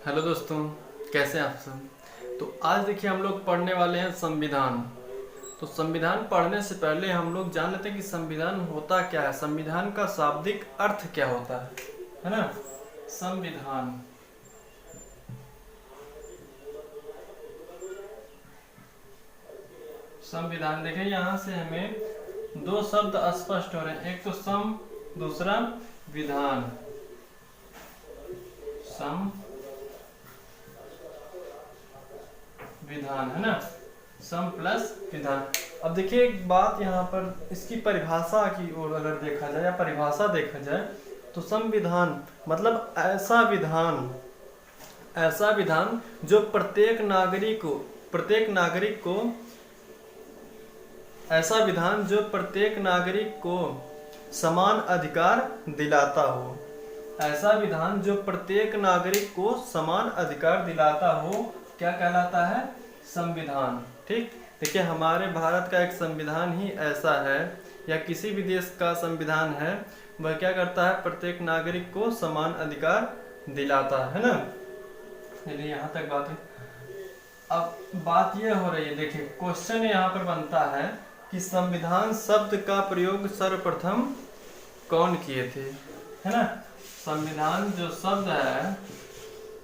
Hello दोस्तों, कैसे हैं आप सब। तो आज देखिए हम लोग पढ़ने वाले हैं संविधान। तो संविधान पढ़ने से पहले हम लोग जान लेते हैं कि संविधान होता क्या है, संविधान का शाब्दिक अर्थ क्या होता है ना। संविधान संविधान देखिए यहाँ से हमें दो शब्द स्पष्ट हो रहे हैं, एक तो सम, दूसरा विधान। सम विधान है ना, सम प्लस विधान। अब देखिए एक बात यहाँ पर, इसकी परिभाषा की ओर अगर देखा जाए या परिभाषा देखा जाए तो संविधान मतलब ऐसा विधान जो प्रत्येक नागरिक को समान अधिकार दिलाता हो। ऐसा विधान जो प्रत्येक नागरिक को समान अधिकार दिलाता हो क्या कहलाता है? संविधान। ठीक, देखिए हमारे भारत का एक संविधान ही ऐसा है, या किसी भी देश का संविधान है, वह क्या करता है? प्रत्येक नागरिक को समान अधिकार दिलाता है ना। चलिए यहाँ तक बात है। अब बात यह हो रही है, देखिए क्वेश्चन यहाँ पर बनता है कि संविधान शब्द का प्रयोग सर्वप्रथम कौन किए थे, है ना। संविधान जो शब्द है,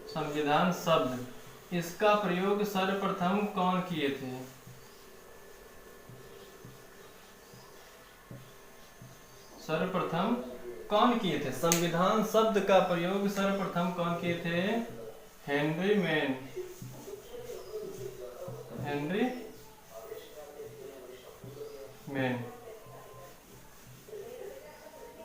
संविधान शब्द, इसका प्रयोग सर्वप्रथम कौन किए थे? सर्वप्रथम कौन किए थे? संविधान शब्द का प्रयोग सर्वप्रथम कौन किए थे? Henry man.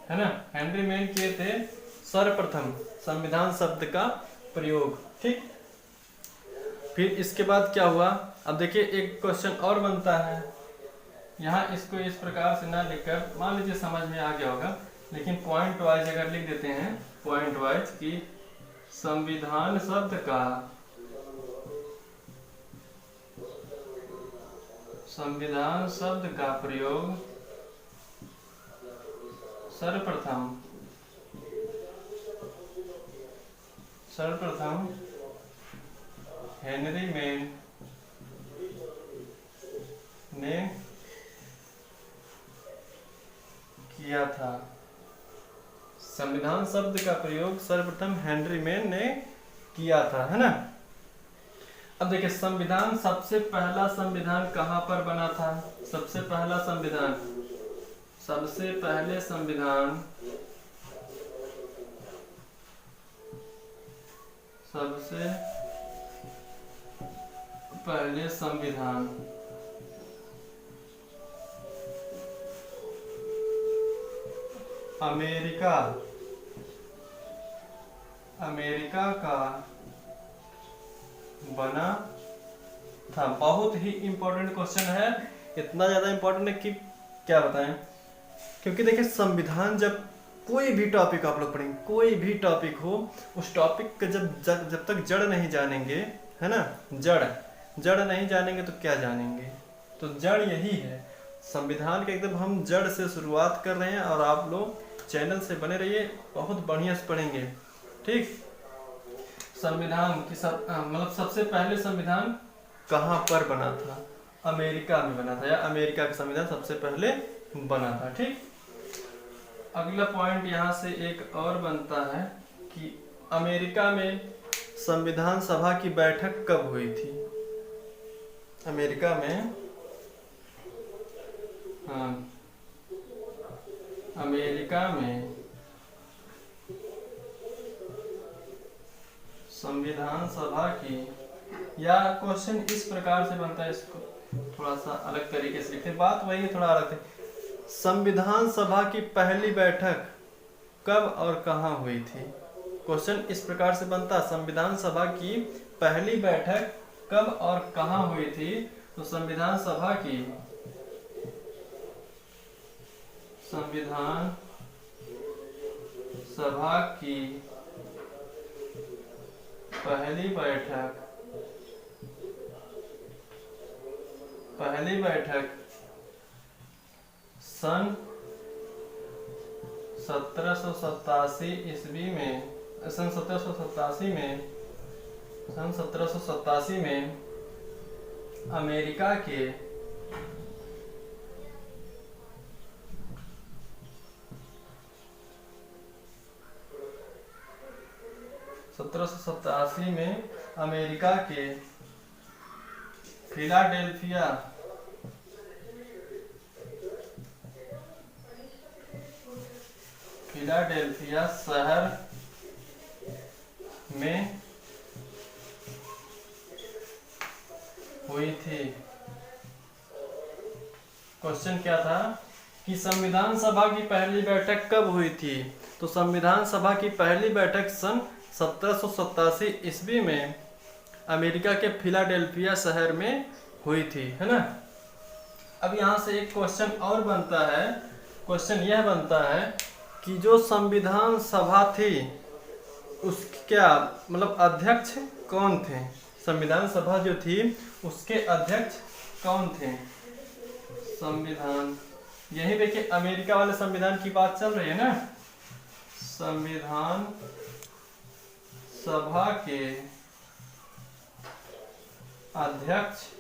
है ना, हेनरी मैन किए थे सर्वप्रथम संविधान शब्द का प्रयोग। ठीक, फिर इसके बाद क्या हुआ? अब देखिए एक क्वेश्चन और बनता है यहाँ, इसको इस प्रकार से ना लिखकर, मान लीजिए समझ में आ गया होगा, लेकिन पॉइंट वाइज अगर लिख देते हैं, पॉइंट वाइज कि संविधान शब्द का प्रयोग सर्वप्रथम हेनरी मैन ने किया था। संविधान शब्द का प्रयोग सर्वप्रथम हेनरी मैन ने किया था, है ना। अब देखिए संविधान, सबसे पहला संविधान कहाँ पर बना था? सबसे पहले संविधान अमेरिका का बना था। बहुत ही इंपॉर्टेंट क्वेश्चन है, इतना ज्यादा इंपॉर्टेंट है कि क्या बताएं। क्योंकि देखिए संविधान, जब कोई भी टॉपिक आप लोग पढ़ेंगे, कोई भी टॉपिक हो, उस टॉपिक का जब तक जड़ नहीं जानेंगे, है ना, जड़ नहीं जानेंगे तो क्या जानेंगे। तो जड़ यही है संविधान के, एकदम हम जड़ से शुरुआत कर रहे हैं, और आप लोग चैनल से बने रहिए, बहुत बढ़िया से पढ़ेंगे। ठीक, संविधान की मतलब सबसे पहले संविधान कहाँ पर बना था? अमेरिका में बना था, या अमेरिका का संविधान सबसे पहले बना था। ठीक, अगला पॉइंट यहाँ से एक और बनता है कि अमेरिका में संविधान सभा की बैठक कब हुई थी? अमेरिका में संविधान सभा की, या क्वेश्चन इस प्रकार से बनता है, इसको थोड़ा सा अलग तरीके से लिखते हैं, बात वही है, थोड़ा अलग है। संविधान सभा की पहली बैठक कब और कहाँ हुई थी? क्वेश्चन इस प्रकार से बनता है, संविधान सभा की पहली बैठक कब और कहाँ हुई थी? तो संविधान सभा की पहली बैठक सन 1787 ईस्वी में, सन 1787 में सन 1787 में अमेरिका के 1787 में अमेरिका के फिलाडेल्फिया शहर में हुई थी। क्वेश्चन क्या था कि संविधान सभा की पहली बैठक कब हुई थी? तो संविधान सभा की पहली बैठक सन 1787 ईस्वी में अमेरिका के फिलाडेल्फिया शहर में हुई थी, है ना। अब यहाँ से एक क्वेश्चन और बनता है। क्वेश्चन यह बनता है कि जो संविधान सभा थी उसके क्या मतलब अध्यक्ष कौन थे? संविधान सभा जो थी उसके अध्यक्ष कौन थे? संविधान, यही देखिए अमेरिका वाले संविधान की बात चल रही है ना। संविधान सभा के अध्यक्ष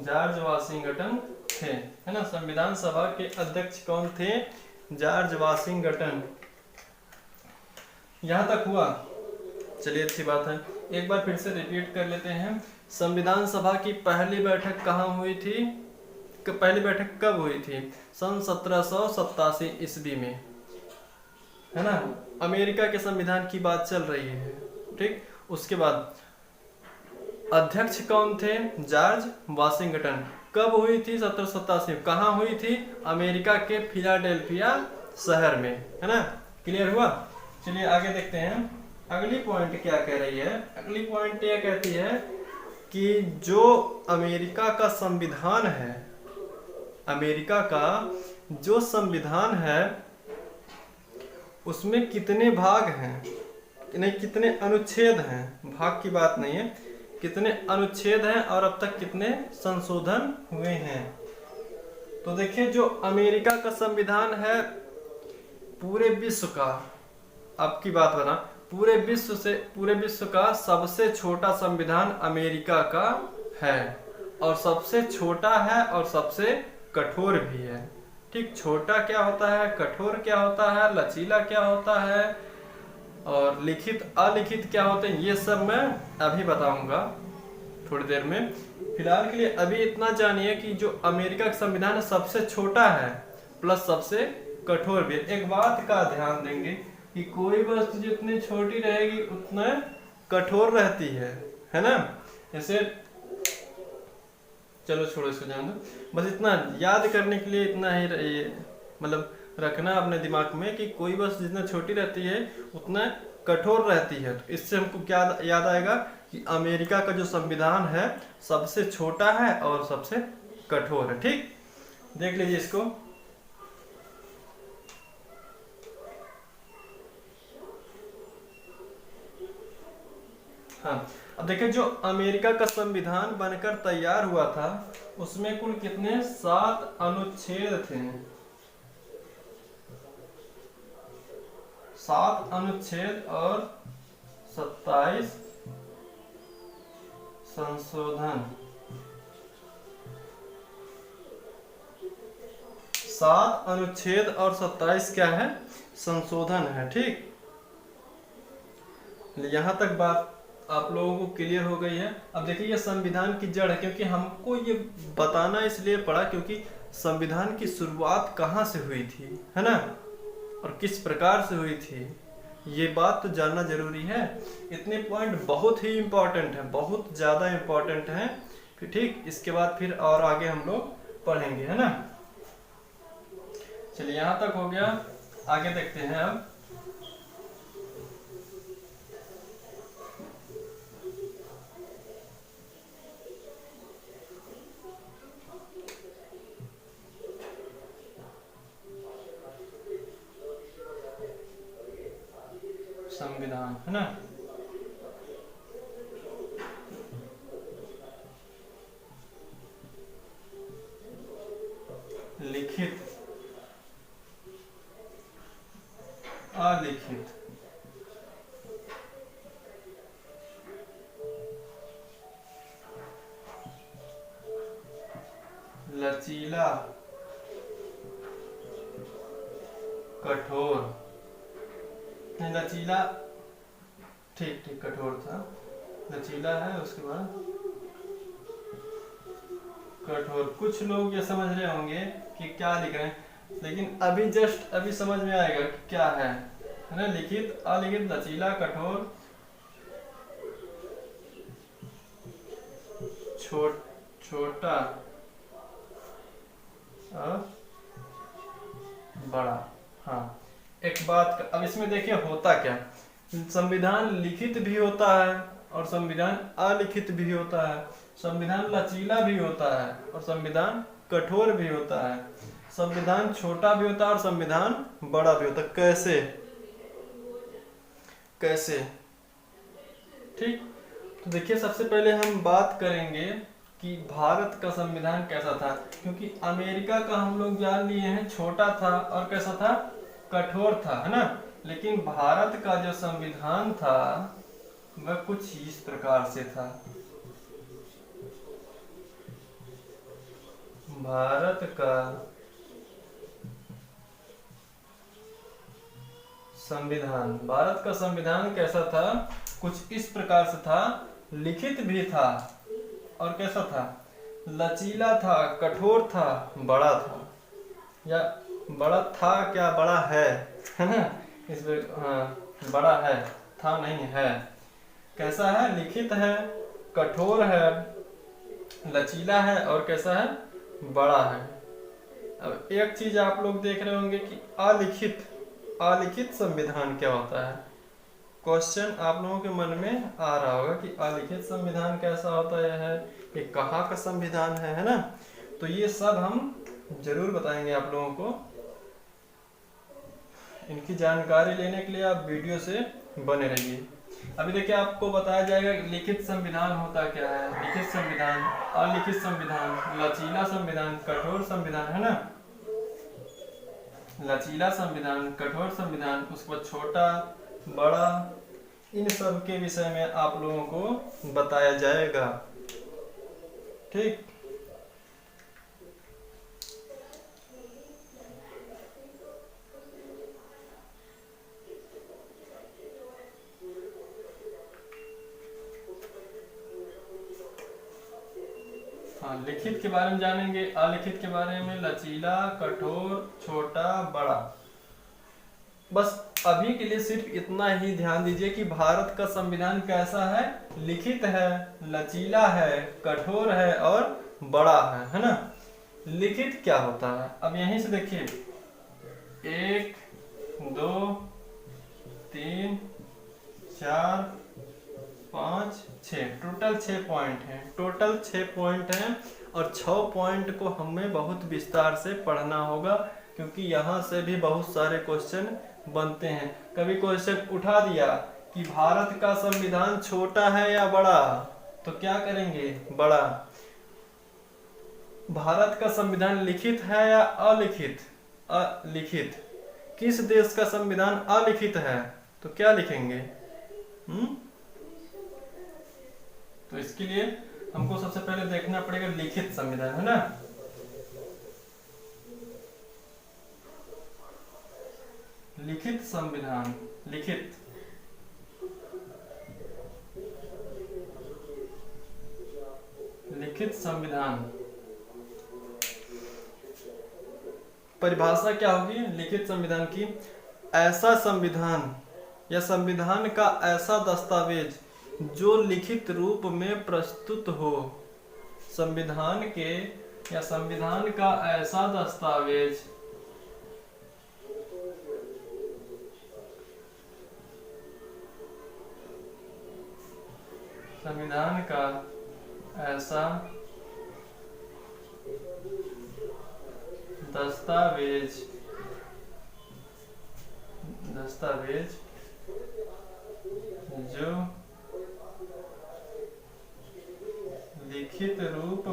जॉर्ज वाशिंगटन थे, है ना। संविधान सभा के अध्यक्ष कौन थे? George Washington. यहां तक हुआ, चलिए अच्छी बात है। एक बार फिर से रिपीट कर लेते हैं। संविधान सभा की पहली बैठक कहाँ हुई थी? पहली बैठक कब हुई थी? सन 1787 ईस्वी में, है ना। अमेरिका के संविधान की बात चल रही है, ठीक। उसके बाद अध्यक्ष कौन थे? George Washington. कब हुई थी? 1787। कहाँ हुई थी? अमेरिका के फिलाडेल्फिया शहर में, है ना। क्लियर हुआ? चलिए आगे देखते हैं। अगली पॉइंट क्या कह रही है? अगली पॉइंट यह कहती है कि जो अमेरिका का संविधान है, अमेरिका का जो संविधान है उसमें कितने भाग हैं, नहीं कितने अनुच्छेद हैं, भाग की बात नहीं है, कितने अनुच्छेद हैं और अब तक कितने संशोधन हुए हैं। तो देखिए जो अमेरिका का संविधान है पूरे विश्व का, अब की बात बना, पूरे विश्व का सबसे छोटा संविधान अमेरिका का है, और सबसे छोटा है और सबसे कठोर भी है, ठीक। छोटा क्या होता है, कठोर क्या होता है, लचीला क्या होता है, और लिखित अलिखित क्या होते हैं, ये सब मैं अभी बताऊंगा थोड़ी देर में। फिलहाल के लिए अभी इतना जानिए कि जो अमेरिका का संविधान सबसे छोटा है प्लस सबसे कठोर भी है। एक बात का ध्यान देंगे कि कोई वस्तु जितनी छोटी रहेगी उतना कठोर रहती है ना। जैसे चलो छोड़ो इसको, जान दो। बस इतना याद करने के लिए इतना ही मतलब रखना अपने दिमाग में कि कोई वस्तु जितना छोटी रहती है उतना कठोर रहती है। तो इससे हमको क्या याद आएगा कि अमेरिका का जो संविधान है सबसे छोटा है और सबसे कठोर है, ठीक। देख लीजिए इसको। हाँ, अब देखिए जो अमेरिका का संविधान बनकर तैयार हुआ था उसमें कुल कितने 7 अनुच्छेद थे। 7 अनुच्छेद और 27 संशोधन। 7 अनुच्छेद और 27 क्या है? संशोधन है, ठीक। यहां तक बात आप लोगों को क्लियर हो गई है। अब देखिए ये संविधान की जड़ है, क्योंकि हमको ये बताना इसलिए पड़ा क्योंकि संविधान की शुरुआत कहाँ से हुई थी, है ना, और किस प्रकार से हुई थी, ये बात तो जानना जरूरी है। इतने पॉइंट बहुत ही इम्पोर्टेंट है, बहुत ज़्यादा इम्पोर्टेंट है, फिर ठीक। इसके बाद फिर और आगे हम लोग पढ़ेंगे, है ना। चलिए यहाँ तक हो गया, आगे देखते हैं अब। संविधान, है ना। लिखित, अलिखित, लचीला, कठोर, नहीं लचीला, ठीक ठीक कठोर था, लचीला है उसके बाद कठोर। कुछ लोग ये समझ रहे होंगे कि क्या लिख रहे हैं, लेकिन अभी जस्ट अभी समझ में आएगा कि क्या है ना। लिखित, अलिखित, लचीला, कठोर, छोटा और बड़ा। हाँ, एक बात अब इसमें देखिए होता क्या, संविधान लिखित भी होता है और संविधान अलिखित भी होता है, संविधान लचीला भी होता है और संविधान कठोर भी होता है, संविधान छोटा भी होता है और संविधान बड़ा भी होता है। कैसे कैसे? ठीक, तो देखिए सबसे पहले हम बात करेंगे कि भारत का संविधान कैसा था, क्योंकि अमेरिका का हम लोग जान लिए हैं छोटा था और कैसा था, कठोर था, है ना। लेकिन भारत का जो संविधान था वह कुछ इस प्रकार से था। भारत का संविधान, भारत का संविधान कैसा था, कुछ इस प्रकार से था। लिखित भी था और कैसा था, लचीला था, कठोर था, बड़ा था, या बड़ा था क्या, बड़ा है ना, इसमें हाँ बड़ा है, था नहीं है। कैसा है, लिखित है, कठोर है, लचीला है और कैसा है, बड़ा है। अब एक चीज आप लोग देख रहे होंगे कि अलिखित संविधान क्या होता है। क्वेश्चन आप लोगों के मन में आ रहा होगा कि अलिखित संविधान कैसा होता है, ये कहाँ का संविधान है ना। तो ये सब हम जरूर बताएंगे आप लोगों को। इनकी जानकारी लेने के लिए आप वीडियो से बने रहिए। अभी देखिए आपको बताया जाएगा लिखित संविधान होता क्या है, लिखित संविधान, अलिखित संविधान, लचीला संविधान, कठोर संविधान, है ना। लचीला संविधान, कठोर संविधान, उसको छोटा, बड़ा, इन सब के विषय में आप लोगों को बताया जाएगा। ठीक, हाँ, लिखित के बारे में जानेंगे, अलिखित के बारे में, लचीला, कठोर, छोटा, बड़ा। बस अभी के लिए सिर्फ इतना ही ध्यान दीजिए कि भारत का संविधान कैसा है, लिखित है, लचीला है, कठोर है और बड़ा है ना। लिखित क्या होता है, अब यहीं से देखिए 1 2 3 4 5 6, टोटल 6 पॉइंट हैं, टोटल 6 पॉइंट हैं और 6 पॉइंट को हमें बहुत विस्तार से पढ़ना होगा, क्योंकि यहाँ से भी बहुत सारे क्वेश्चन बनते हैं। कभी क्वेश्चन उठा दिया कि भारत का संविधान छोटा है या बड़ा, तो क्या करेंगे, बड़ा। भारत का संविधान लिखित है या अलिखित, अलिखित। किस देश का संविधान अलिखित है, तो क्या लिखेंगे। तो इसके लिए हमको सबसे पहले देखना पड़ेगा लिखित संविधान, है ना। लिखित संविधान, लिखित लिखित संविधान, परिभाषा क्या होगी लिखित संविधान की, ऐसा संविधान या संविधान का ऐसा दस्तावेज जो लिखित रूप में प्रस्तुत हो। संविधान के या संविधान का ऐसा दस्तावेज संविधान का ऐसा दस्तावेज जो लिखित रूप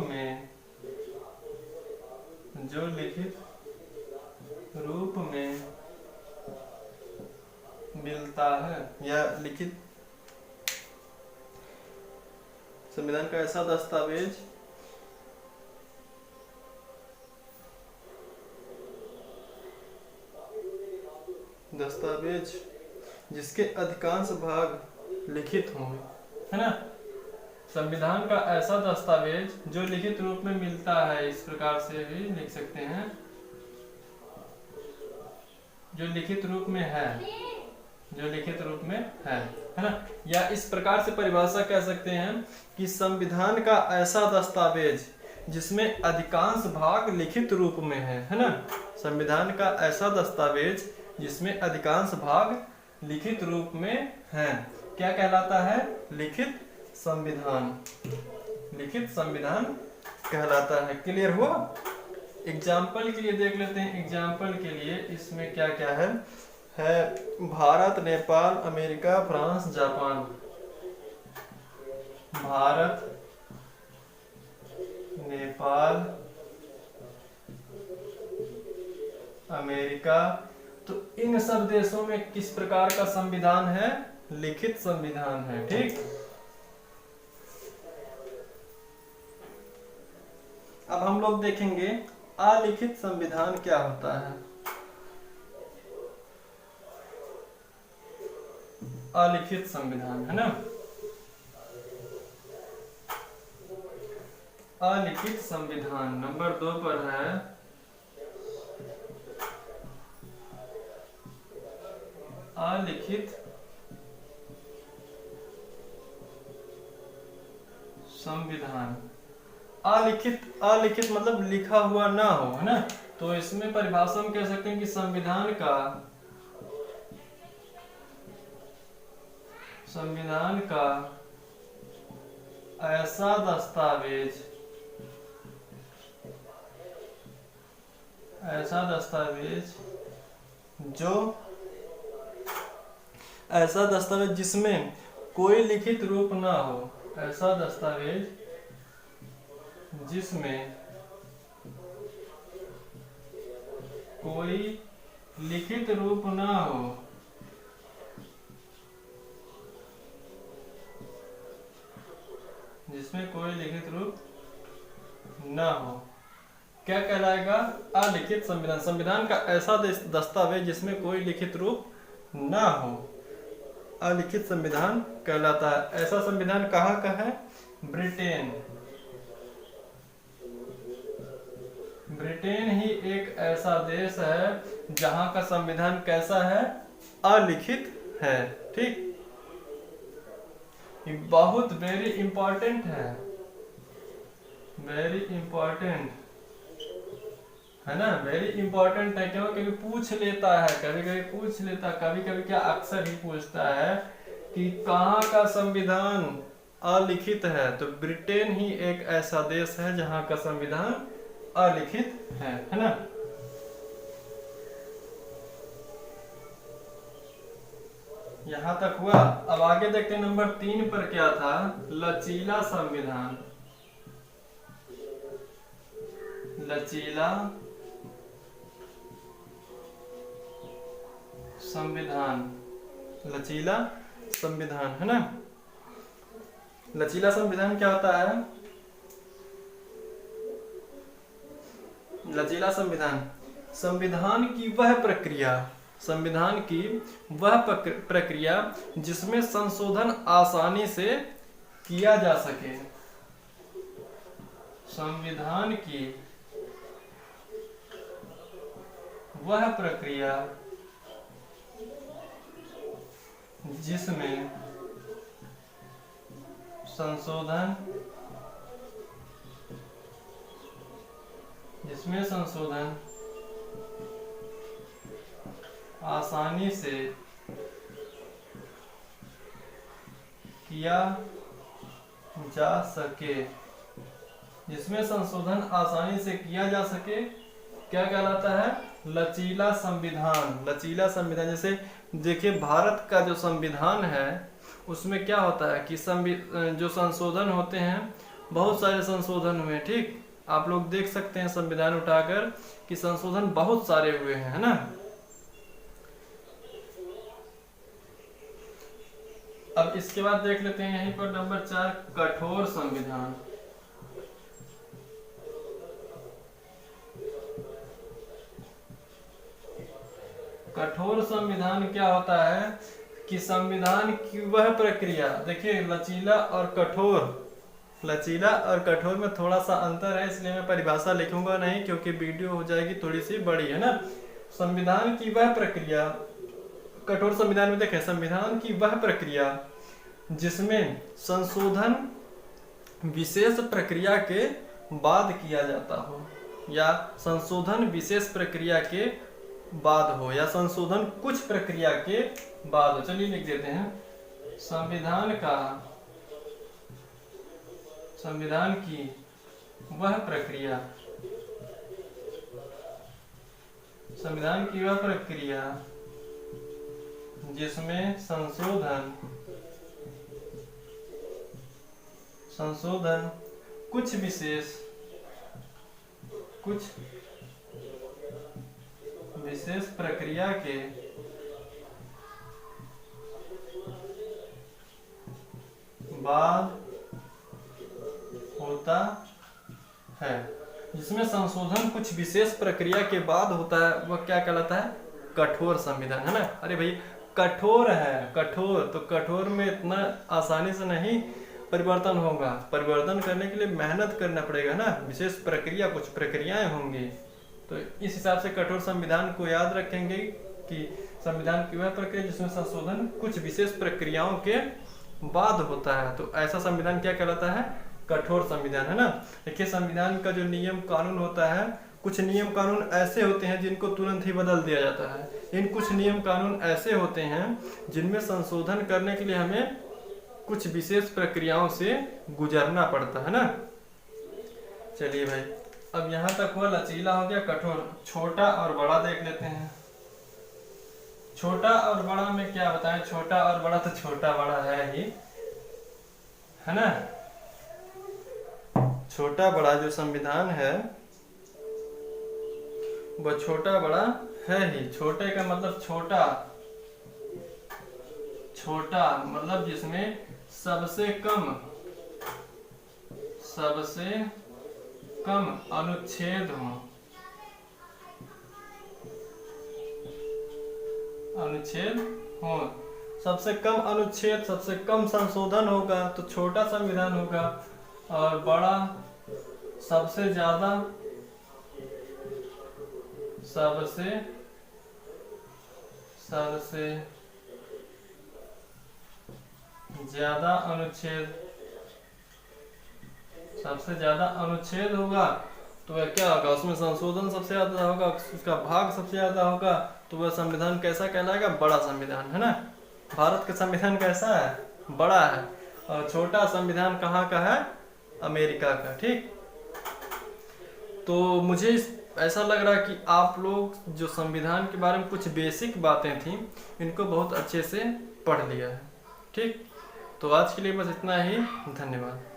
में मिलता है, या लिखित संविधान का ऐसा दस्तावेज जिसके अधिकांश भाग लिखित हों, है ना। संविधान का ऐसा दस्तावेज जो लिखित रूप में मिलता है, इस प्रकार से भी लिख सकते हैं, जो लिखित रूप में है ना। या इस प्रकार से परिभाषा कह सकते हैं कि संविधान का ऐसा दस्तावेज जिसमें अधिकांश भाग लिखित रूप में है ना। संविधान का ऐसा दस्तावेज जिसमें अधिकांश भाग लिखित रूप में है, क्या कहलाता है? लिखित संविधान कहलाता है। क्लियर हुआ? एग्जाम्पल के लिए देख लेते हैं। एग्जाम्पल के लिए इसमें क्या क्या है Bharat, Nepal, America, France, Japan. Bharat, Nepal, America, तो इन सब देशों में किस प्रकार का संविधान है? लिखित संविधान है। ठीक, अब हम लोग देखेंगे अलिखित संविधान क्या होता है। अलिखित संविधान, है ना। अलिखित संविधान नंबर 2 पर है अलिखित संविधान। अलिखित मतलब लिखा हुआ ना हो, है ना। तो इसमें परिभाषा हम कह सकते हैं कि संविधान का ऐसा दस्तावेज जिसमें कोई लिखित रूप ना हो, ऐसा दस्तावेज जिसमें कोई लिखित रूप ना हो, क्या कहलाएगा? अलिखित संविधान। संविधान का ऐसा दस्तावेज जिसमें कोई लिखित रूप ना हो, अलिखित संविधान कहलाता है। ऐसा संविधान कहाँ का है? ब्रिटेन ही एक ऐसा देश है जहां का संविधान कैसा है? अलिखित है। ठीक, बहुत वेरी इंपॉर्टेंट है, वेरी इंपॉर्टेंट है ना। वेरी इंपॉर्टेंट है क्यों? क्योंकि पूछ लेता है, कभी कभी क्या अक्सर ही पूछता है कि कहाँ का संविधान अलिखित है। तो ब्रिटेन ही एक ऐसा देश है जहां का संविधान अलिखित है ना। यहां तक हुआ। अब आगे देखते हैं नंबर 3 पर क्या था? लचीला संविधान। लचीला संविधान, है ना। लचीला संविधान क्या होता है? लचीला संविधान की वह प्रक्रिया जिसमें संशोधन आसानी से किया जा सके। संविधान की वह प्रक्रिया जिसमें संशोधन आसानी से किया जा सके। जिसमें संशोधन आसानी से किया जा सके क्या कहलाता है? लचीला संविधान। जैसे देखिए भारत का जो संविधान है उसमें क्या होता है कि जो संशोधन होते हैं, बहुत सारे संशोधन हुए, ठीक। आप लोग देख सकते हैं संविधान उठाकर कि संशोधन बहुत सारे हुए हैं, है ना। अब इसके बाद देख लेते हैं यहीं पर नंबर 4, कठोर संविधान। कठोर संविधान क्या होता है कि संविधान की वह प्रक्रिया, देखिए लचीला और कठोर में थोड़ा सा अंतर है, इसलिए मैं परिभाषा लिखूंगा नहीं क्योंकि वीडियो हो जाएगी थोड़ी सी बड़ी, है ना। संविधान की वह प्रक्रिया, कठोर संविधान में देखें, संविधान की वह प्रक्रिया जिसमें संशोधन विशेष प्रक्रिया के बाद किया जाता हो, या संशोधन विशेष प्रक्रिया के बाद हो, या संशोधन कुछ प्रक्रिया के बाद हो। चलिए लिख देते हैं, संविधान की वह प्रक्रिया, जिसमें संशोधन कुछ विशेष प्रक्रिया के बाद होता है, जिसमें संशोधन कुछ विशेष प्रक्रिया के बाद होता है, वह क्या कहलाता है, कठोर संविधान, है ना। अरे भाई कठोर है, तो कठोर में इतना आसानी से नहीं परिवर्तन होगा, परिवर्तन करने के लिए मेहनत करना पड़ेगा ना, विशेष प्रक्रिया, कुछ प्रक्रियाएं होंगी। तो इस हिसाब से कठोर संविधान को याद रखेंगे कि संविधान की वह प्रक्रिया जिसमें संशोधन कुछ विशेष प्रक्रियाओं के बाद होता है, तो ऐसा संविधान क्या कहलाता है, कठोर संविधान, है ना। देखिए संविधान का जो नियम कानून होता है, कुछ नियम कानून ऐसे होते हैं जिनको तुरंत ही बदल दिया जाता है, इन कुछ नियम कानून ऐसे होते हैं जिनमें संशोधन करने के लिए हमें कुछ विशेष प्रक्रियाओं से गुजरना पड़ता है ना। चलिए भाई, अब यहाँ तक हुआ लचीला, हो गया कठोर। छोटा और बड़ा देख लेते हैं। छोटा और बड़ा में क्या बताएं, छोटा और बड़ा तो छोटा बड़ा है ही, है ना। छोटा बड़ा जो संविधान है वह छोटा बड़ा है ही। छोटे का मतलब छोटा मतलब जिसमें सबसे कम अनुच्छेद हो, सबसे कम अनुच्छेद, सबसे कम संशोधन होगा तो छोटा संविधान होगा, और बड़ा सबसे ज्यादा अनुच्छेद होगा तो वह क्या होगा, उसमें संशोधन सबसे ज्यादा होगा, उसका भाग सबसे ज्यादा होगा, तो वह संविधान कैसा कहलाएगा, बड़ा संविधान, है ना। भारत का संविधान कैसा है, बड़ा है, और छोटा संविधान कहाँ का है, अमेरिका का, ठीक। तो मुझे ऐसा लग रहा है कि आप लोग जो संविधान के बारे में कुछ बेसिक बातें थी इनको बहुत अच्छे से पढ़ लिया है, ठीक। तो आज के लिए बस इतना ही, धन्यवाद।